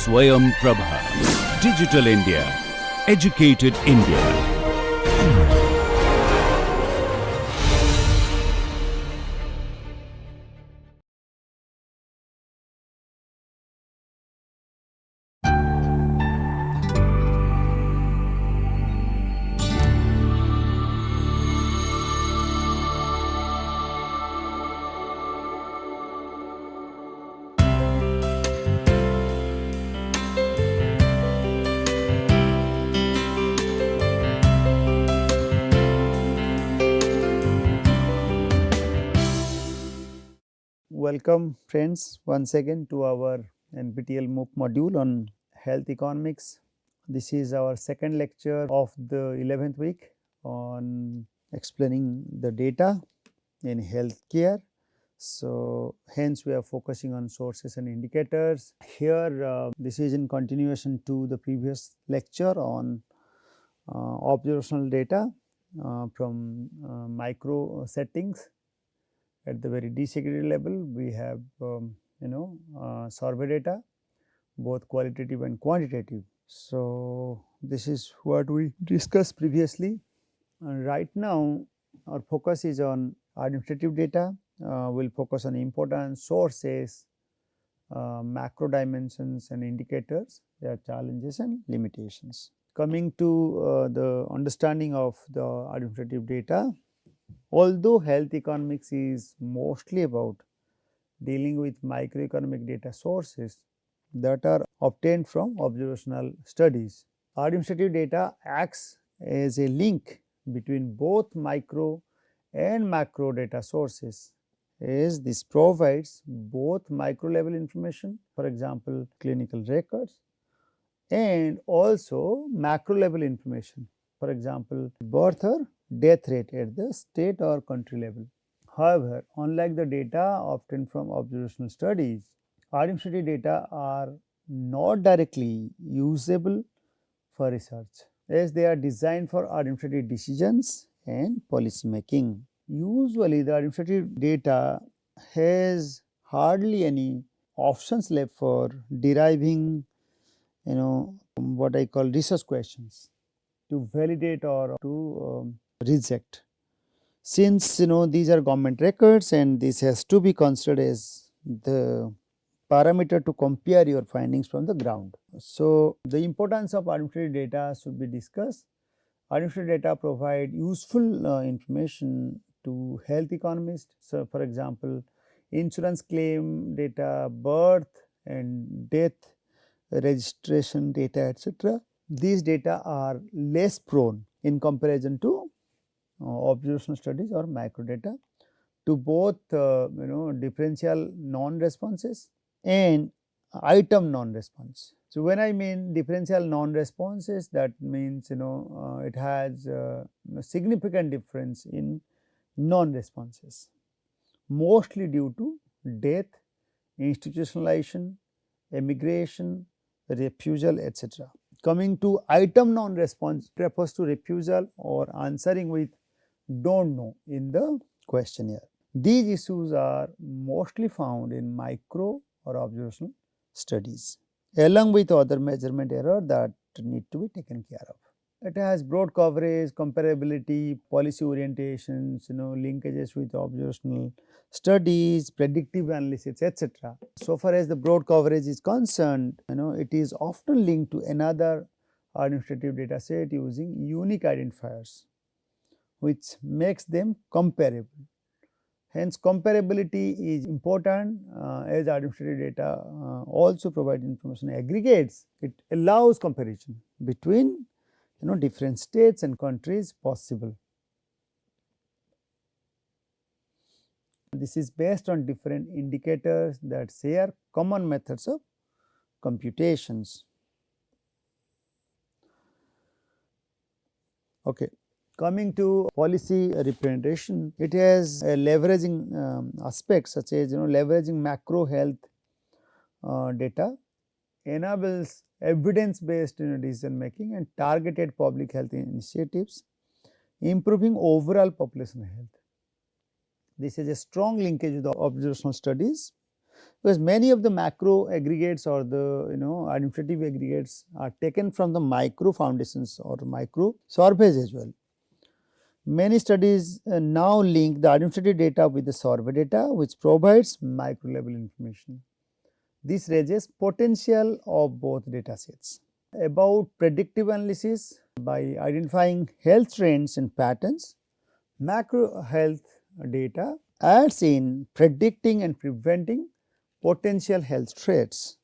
Swayam Prabha. Digital India. Educated India. Welcome friends once again to our NPTEL MOOC module on health economics. This is our second lecture of the 11th week on explaining the data in healthcare. So hence we are focusing on sources and indicators. Here this is in continuation to the previous lecture on observational data from micro settings. At the very desegregated level, we have survey data, both qualitative and quantitative. So this is what we discussed previously. Right now, our focus is on administrative data. We'll focus on important sources, macro dimensions and indicators, their challenges and limitations. Coming to the understanding of the administrative data, although health economics is mostly about dealing with microeconomic data sources that are obtained from observational studies, administrative data acts as a link between both micro and macro data sources, as this provides both micro level information, for example clinical records, and also macro level information, for example birth or death rate at the state or country level. However, unlike the data obtained from observational studies, administrative data are not directly usable for research, as they are designed for administrative decisions and policy making. Usually the administrative data has hardly any options left for deriving what I call research questions to validate or to reject. Since these are government records and this has to be considered as the parameter to compare your findings from the ground. So the importance of administrative data should be discussed. Administrative data provide useful information to health economists. So for example, insurance claim data, birth and death registration data, etc. These data are less prone in comparison to observational studies or micro data to both differential non-responses and item non-response. So when I mean differential non-responses, that means it has a significant difference in non-responses, mostly due to death, institutionalization, emigration, refusal, etc. Coming to item non-response, refers to refusal or answering with don't know in the questionnaire. These issues are mostly found in micro or observational studies, along with other measurement error that need to be taken care of. It has broad coverage, comparability, policy orientations, linkages with observational studies, predictive analysis, etc. So far as the broad coverage is concerned, it is often linked to another administrative data set using unique identifiers, which makes them comparable. Hence, comparability is important as administrative data also provide information aggregates. It allows comparison between different states and countries possible. This is based on different indicators that share common methods of computations. Okay. Coming to policy representation, it has a leveraging aspects such as leveraging macro health data, enables evidence based decision making and targeted public health initiatives, improving overall population health. This is a strong linkage with the observational studies, because many of the macro aggregates or the administrative aggregates are taken from the micro foundations or micro surveys as well. Many studies now link the administrative data with the survey data, which provides micro level information. This raises potential of both data sets. About predictive analysis, by identifying health trends and patterns, macro health data adds in predicting and preventing potential health threats.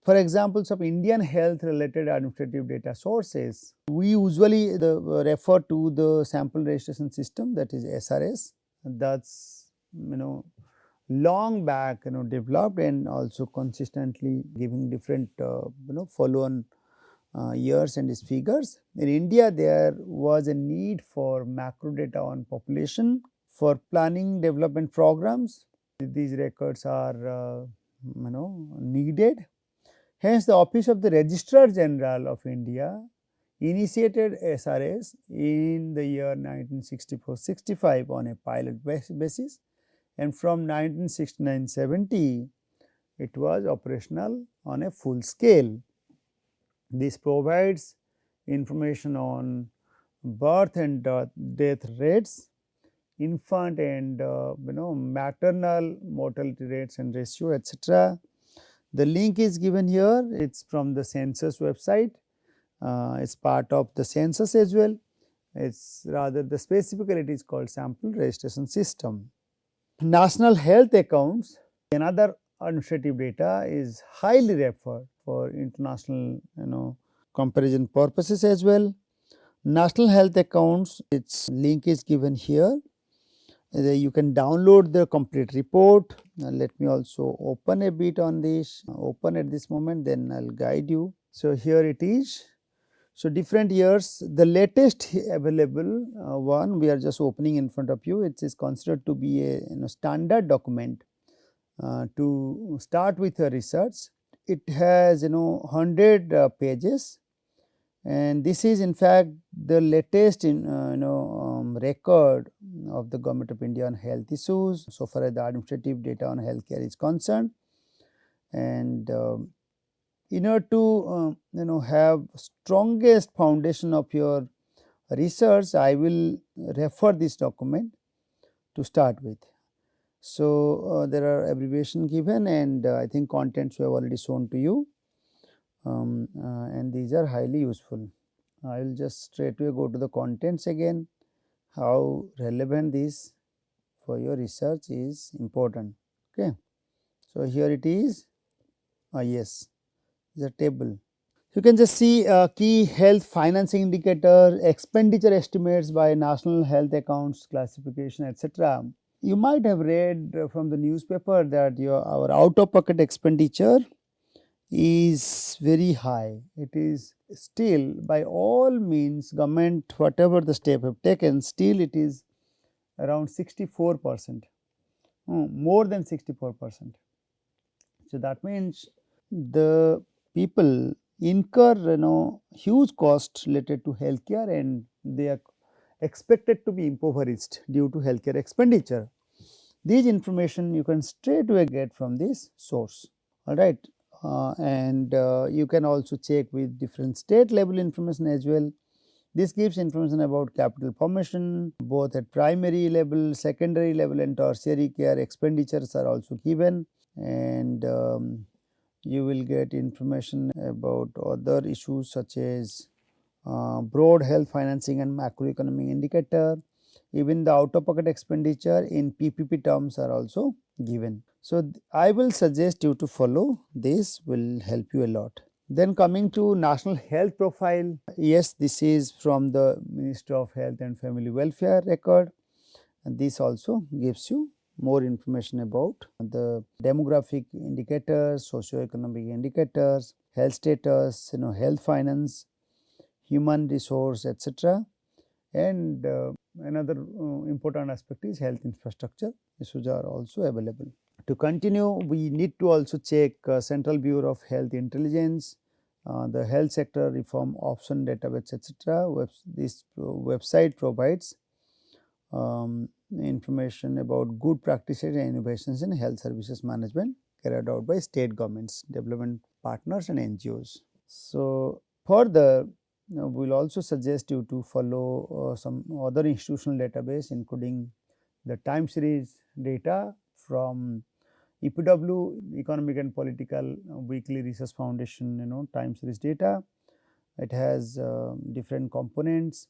For examples of Indian health related administrative data sources, we usually refer to the sample registration system, that is SRS. That's long back developed and also consistently giving different follow on years and its figures. In India, there was a need for macro data on population for planning development programs. These records are needed. Hence, the Office of the Registrar General of India initiated SRS in the year 1964-65 on a pilot basis, and from 1969-70 it was operational on a full scale. This provides information on birth and death rates, infant and maternal mortality rates and ratio, etc. The link is given here. It's from the census website. It's part of the census as well. It's rather the specifically it is called sample registration system. National health accounts, another administrative data, is highly referred for international comparison purposes as well. National health accounts, its link is given here. You can download the complete report. Let me also open a bit on this, open at this moment, then I will guide you. So, here it is. So, different years, the latest available one we are just opening in front of you. It is considered to be a standard document to start with a research. It has 100 pages, and this is in fact the latest record of the Government of India on health issues so far as the administrative data on healthcare is concerned. And in order to have strongest foundation of your research, I will refer this document to start with. So, there are abbreviation given, and I think contents we have already shown to you, and these are highly useful. I will just straightway go to the contents again. How relevant this for your research is important. Okay. So, here it is. Yes, the table. You can just see key health financing indicator, expenditure estimates by national health accounts classification, etc. You might have read from the newspaper that our out of pocket expenditure is very high. It is still, by all means, government whatever the step have taken, still it is around 64%, more than 64%. So, that means the people incur huge cost related to healthcare, and they are expected to be impoverished due to healthcare expenditure. These information you can straightway get from this source, all right. And you can also check with different state level information as well. This gives information about capital formation both at primary level, secondary level and tertiary care expenditures are also given, and you will get information about other issues such as broad health financing and macroeconomic indicator. Even the out of pocket expenditure in PPP terms are also given. So, I will suggest you to follow this, will help you a lot. Then coming to national health profile, yes, this is from the Ministry of Health and Family Welfare record, and this also gives you more information about the demographic indicators, socio-economic indicators, health status, health finance, human resource, etc. And another important aspect is health infrastructure. Issues are also available. To continue, we need to also check Central Bureau of Health Intelligence, the health sector reform option database, etc. This website provides information about good practices and innovations in health services management. carried out by state governments, development partners and NGOs. So, further we will also suggest you to follow some other institutional database, including the time series data from EPW, Economic and Political Weekly Research Foundation, time series data. It has different components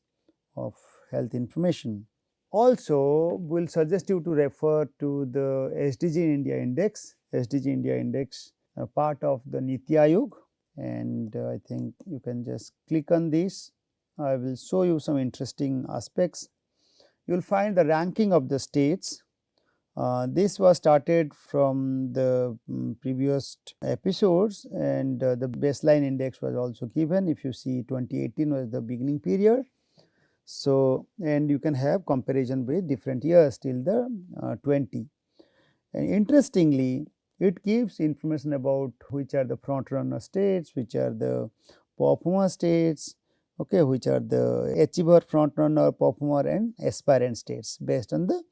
of health information. Also, we will suggest you to refer to the SDG India Index, part of the Niti Aayog, and I think you can just click on this. I will show you some interesting aspects. You will find the ranking of the states. This was started from the previous episodes, and the baseline index was also given. If you see, 2018 was the beginning period. So, and you can have comparison with different years till the 20. And interestingly, it gives information about which are the front runner states, which are the performer states, okay, which are the achiever, front runner, performer and aspirant states based on the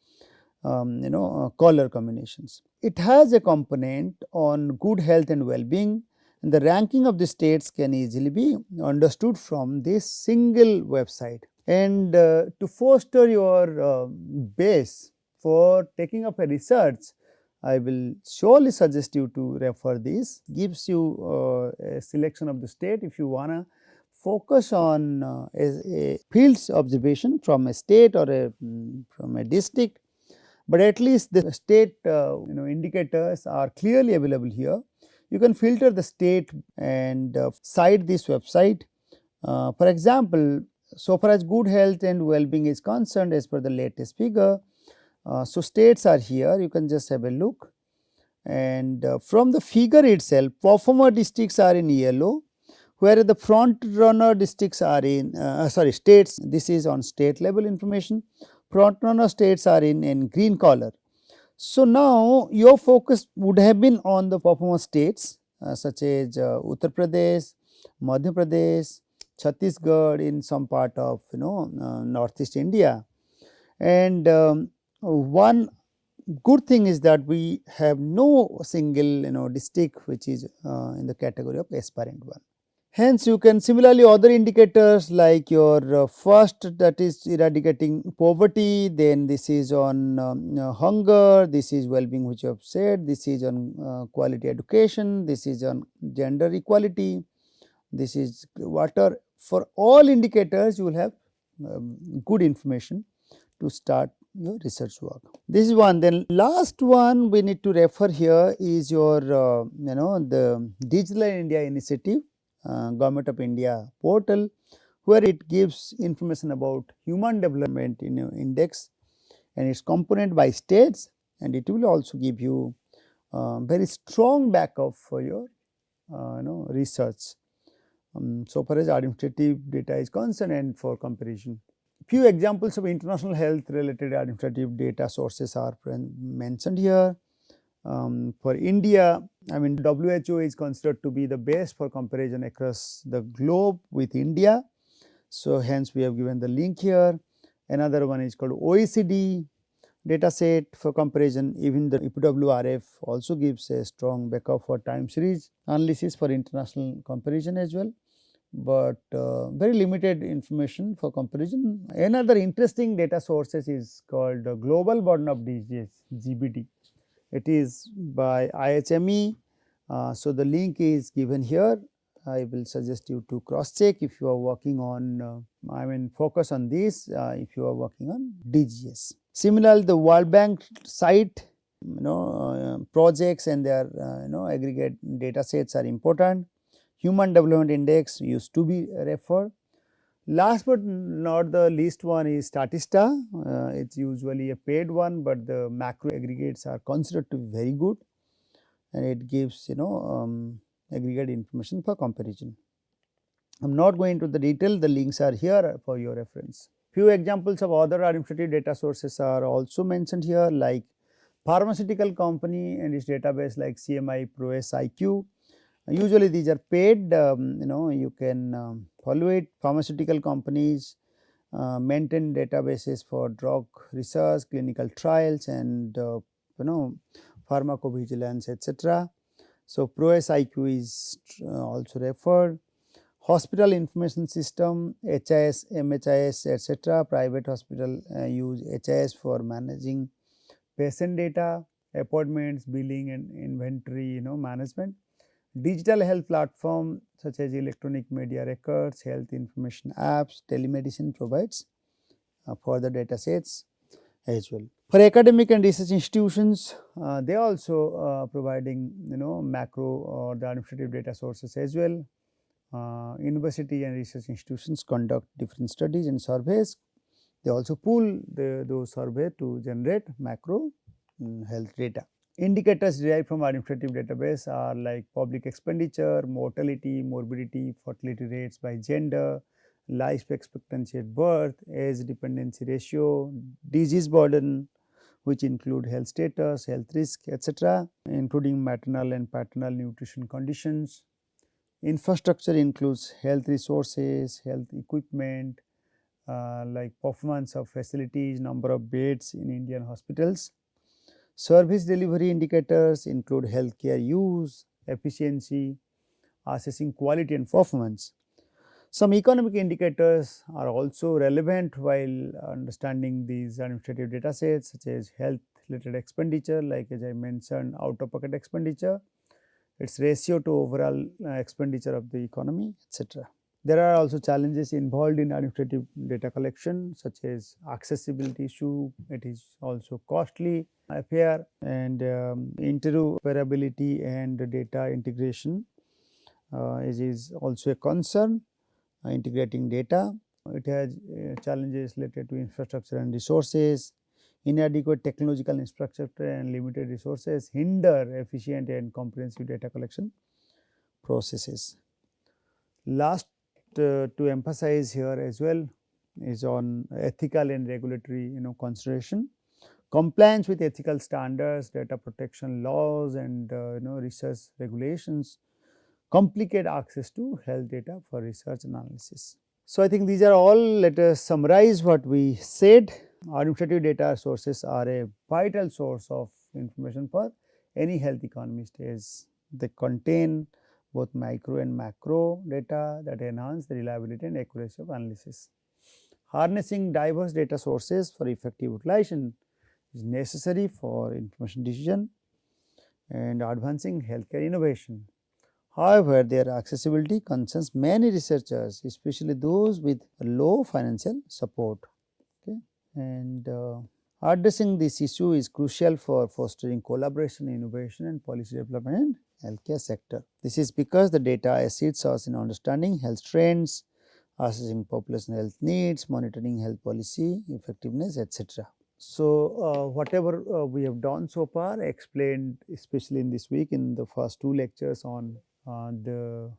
color combinations. It has a component on good health and well-being, and the ranking of the states can easily be understood from this single website. And to foster your base for taking up a research, I will surely suggest you to refer this. Gives you a selection of the state if you want to focus on a fields observation from a state or from a district, but at least the state indicators are clearly available here. You can filter the state and cite this website. For example, so far as good health and well-being is concerned, as per the latest figure, so states are here. You can just have a look, and from the figure itself, performer districts are in yellow, whereas the front runner districts are in states. This is on state level information. Front runner states are in green color. So, now your focus would have been on the performer states such as Uttar Pradesh, Madhya Pradesh, Chhattisgarh, in some part of northeast India. And one good thing is that we have no single district which is in the category of aspirant one. Hence, you can similarly other indicators like your first, that is eradicating poverty, then this is on hunger, this is well-being which you have said, this is on quality education, this is on gender equality, this is water. For all indicators you will have good information to start your research work. This is one. Then last one we need to refer here is your the Digital India Initiative, Government of India portal, where it gives information about Human Development Index and its component by states, and it will also give you very strong backup for your research. So far as administrative data is concerned and for comparison. Few examples of international health related administrative data sources are mentioned here. For India, I mean, WHO is considered to be the best for comparison across the globe with India. So, hence we have given the link here. Another one is called OECD data set for comparison. Even the EPWRF also gives a strong backup for time series analysis for international comparison as well, but very limited information for comparison. Another interesting data sources is called Global Burden of Disease, GBD. It is by IHME. So, the link is given here. I will suggest you to cross check if you are working on focus on this if you are working on DGS. Similarly, the World Bank site projects and their aggregate data sets are important. Human Development Index used to be referred. Last but not the least one is Statista. It is usually a paid one, but the macro aggregates are considered to be very good, and it gives aggregate information for comparison. I am not going into the detail, the links are here for your reference. Few examples of other administrative data sources are also mentioned here, like pharmaceutical company and its database like CMI ProS IQ. Usually these are paid, you can follow it. Pharmaceutical companies maintain databases for drug research, clinical trials, and pharmacovigilance, etc. So, ProS IQ is also referred. Hospital information system, HIS, MHIS, etc. Private hospital use HIS for managing patient data, appointments, billing, and inventory management. Digital health platform such as electronic media records, health information apps, telemedicine provides for the data sets as well. For academic and research institutions, they also providing macro or the administrative data sources as well. University and research institutions conduct different studies and surveys. They also pool those surveys to generate macro health data. Indicators derived from administrative database are like public expenditure, mortality, morbidity, fertility rates by gender, life expectancy at birth, age dependency ratio, disease burden, which include health status, health risk, etc., including maternal and paternal nutrition conditions. Infrastructure includes health resources, health equipment, like performance of facilities, number of beds in Indian hospitals. Service delivery indicators include healthcare use, efficiency, assessing quality and performance. Some economic indicators are also relevant while understanding these administrative data sets, such as health related expenditure, like as I mentioned, out of pocket expenditure, its ratio to overall expenditure of the economy, etc. There are also challenges involved in administrative data collection, such as accessibility issue. It is also costly affair, and interoperability and data integration is also a concern. Integrating data, it has challenges related to infrastructure and resources. Inadequate technological infrastructure and limited resources hinder efficient and comprehensive data collection processes. Last to emphasize here as well is on ethical and regulatory consideration. Compliance with ethical standards, data protection laws, and research regulations complicate access to health data for research analysis. So, I think these are all. Let us summarize what we said. Administrative data sources are a vital source of information for any health economist, as they contain both micro and macro data that enhance the reliability and accuracy of analysis. Harnessing diverse data sources for effective utilization is necessary for information decision and advancing healthcare innovation. However, their accessibility concerns many researchers, especially those with low financial support. Okay. And addressing this issue is crucial for fostering collaboration, innovation, and policy development in healthcare sector. This is because the data assists us in understanding health trends, assessing population health needs, monitoring health policy effectiveness, etc. So, whatever we have done so far, explained especially in this week in the first two lectures on the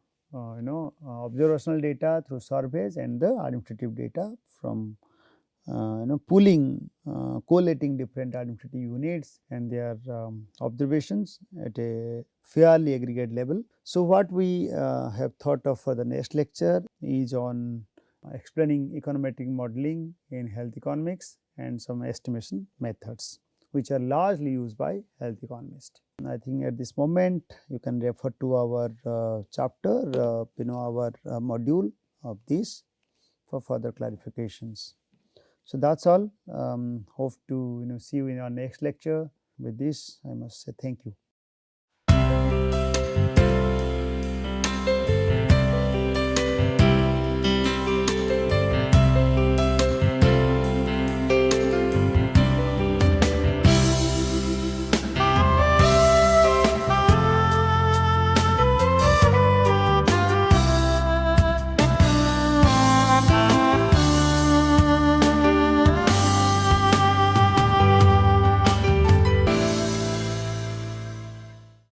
observational data through surveys and the administrative data from pooling, collating different administrative units and their observations at a fairly aggregate level. So, what we have thought of for the next lecture is on explaining econometric modeling in health economics and some estimation methods, which are largely used by health economists. I think at this moment you can refer to our chapter, our module of this for further clarifications. So, that is all. Hope to see you in our next lecture. With this, I must say thank you.